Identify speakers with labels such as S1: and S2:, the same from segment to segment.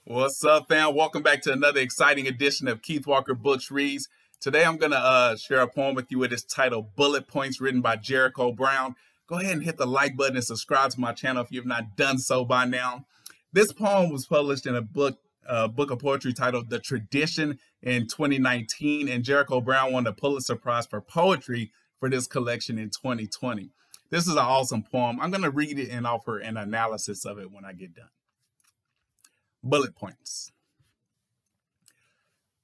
S1: What's up, fam? Welcome back to another exciting edition of Keith Walker Books Reads. Today I'm going to share a poem with you. It is titled Bullet Points, written by Jericho. Go ahead and hit the like button and subscribe to my channel if you have not done so by now. This poem was published in a book of poetry titled The Tradition in 2019, and Jericho Brown won the Pulitzer Prize for Poetry for this collection in 2020. This is an awesome poem. I'm going to read it and offer an analysis of it when I get done. Bullet points.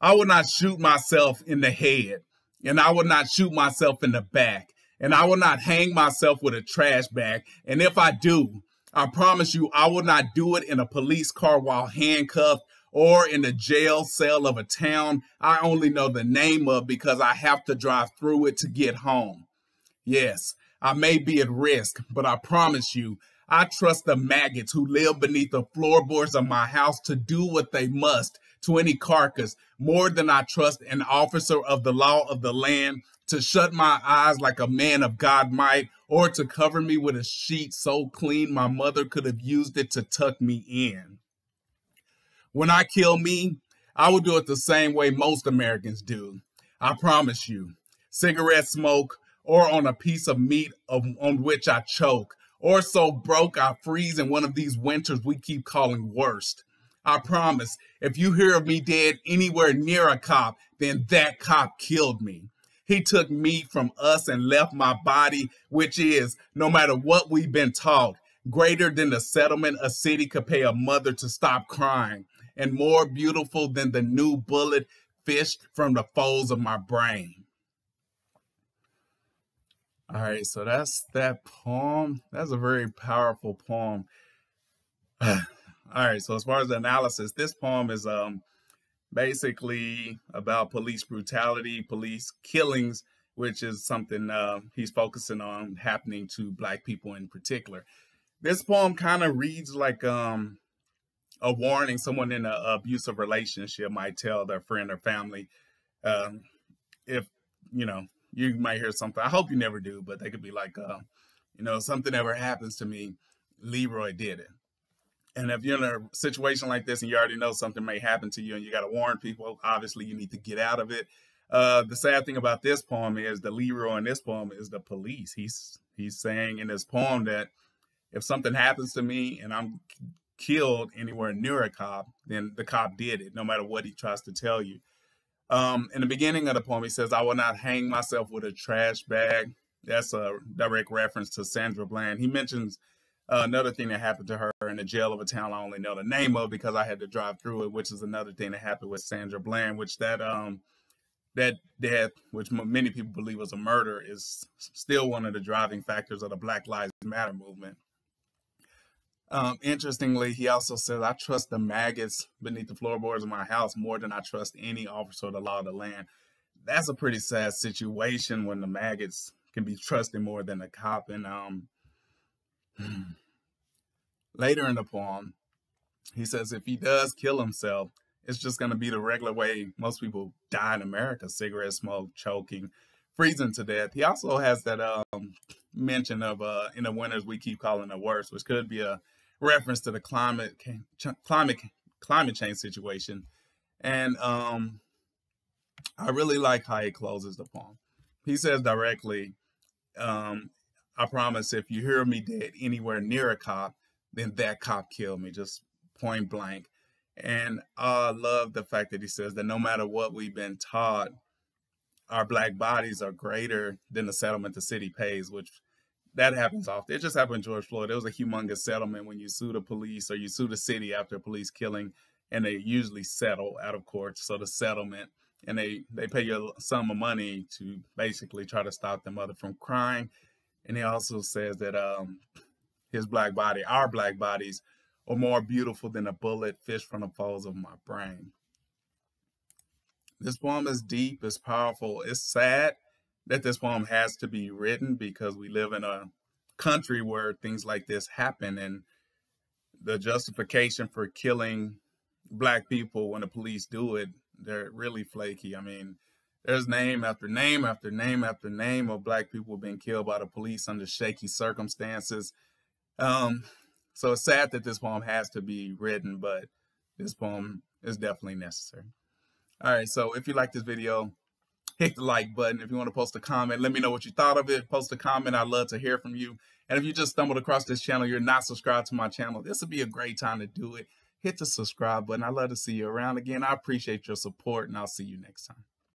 S1: I will not shoot myself in the head, and I will not shoot myself in the back, and I will not hang myself with a trash bag. And if I do, I promise you I will not do it in a police car while handcuffed or in the jail cell of a town I only know the name of because I have to drive through it to get home. Yes, I may be at risk, but I promise you, I trust the maggots who live beneath the floorboards of my house to do what they must to any carcass more than I trust an officer of the law of the land to shut my eyes like a man of God might, or to cover me with a sheet so clean my mother could have used it to tuck me in. When I kill me, I will do it the same way most Americans do. I promise you, cigarette smoke or on a piece of meat on which I choke, or so broke I freeze in one of these winters we keep calling worst. I promise, if you hear of me dead anywhere near a cop, then that cop killed me. He took me from us and left my body, which is, no matter what we've been taught, greater than the settlement a city could pay a mother to stop crying, and more beautiful than the new bullet fished from the folds of my brain. All right, so that's that poem. That's a very powerful poem. All right, so as far as the analysis, this poem is basically about police brutality, police killings, which is something he's focusing on happening to Black people in particular. This poem kind of reads like a warning someone in an abusive relationship might tell their friend or family if, you might hear something. I hope you never do, but they could be like, something ever happens to me, Leroy did it. And if you're in a situation like this and you already know something may happen to you and you got to warn people, obviously you need to get out of it. The sad thing about this poem is the Leroy in this poem is the police. He's saying in this poem that if something happens to me and I'm killed anywhere near a cop, then the cop did it, no matter what he tries to tell you. In the beginning of the poem, he says, I will not hang myself with a trash bag. That's a direct reference to Sandra Bland. He mentions another thing that happened to her in the jail of a town I only know the name of because I had to drive through it, which is another thing that happened with Sandra Bland, which that death, which many people believe was a murder, is still one of the driving factors of the Black Lives Matter movement. Interestingly, he also says, I trust the maggots beneath the floorboards of my house more than I trust any officer of the law of the land. That's a pretty sad situation when the maggots can be trusted more than a cop. And later in the poem, he says if he does kill himself, it's just going to be the regular way most people die in America: cigarette smoke, choking, freezing to death. He also has that mention of in the winters we keep calling the worst, which could be a reference to the climate change situation. And I really like how he closes the poem. He says directly, I promise if you hear me dead anywhere near a cop, then that cop killed me, just point blank. And I love the fact that he says that no matter what we've been taught, our Black bodies are greater than the settlement the city pays, which that happens often. It just happened in George Floyd. It was a humongous settlement when you sue the police or you sue the city after a police killing, and they usually settle out of court. So the settlement, and they pay you a sum of money to basically try to stop the mother from crying. And he also says that his Black body, our Black bodies, are more beautiful than a bullet fished from the folds of my brain. This poem is deep, it's powerful. It's sad that this poem has to be written because we live in a country where things like this happen, and the justification for killing Black people when the police do it, they're really flaky. I mean, there's name after name after name after name of Black people being killed by the police under shaky circumstances. So it's sad that this poem has to be written, but this poem is definitely necessary. All right, so if you like this video, hit the like button. If you want to post a comment, let me know what you thought of it. Post a comment. I'd love to hear from you. And if you just stumbled across this channel, you're not subscribed to my channel, this would be a great time to do it. Hit the subscribe button. I'd love to see you around again. I appreciate your support, and I'll see you next time.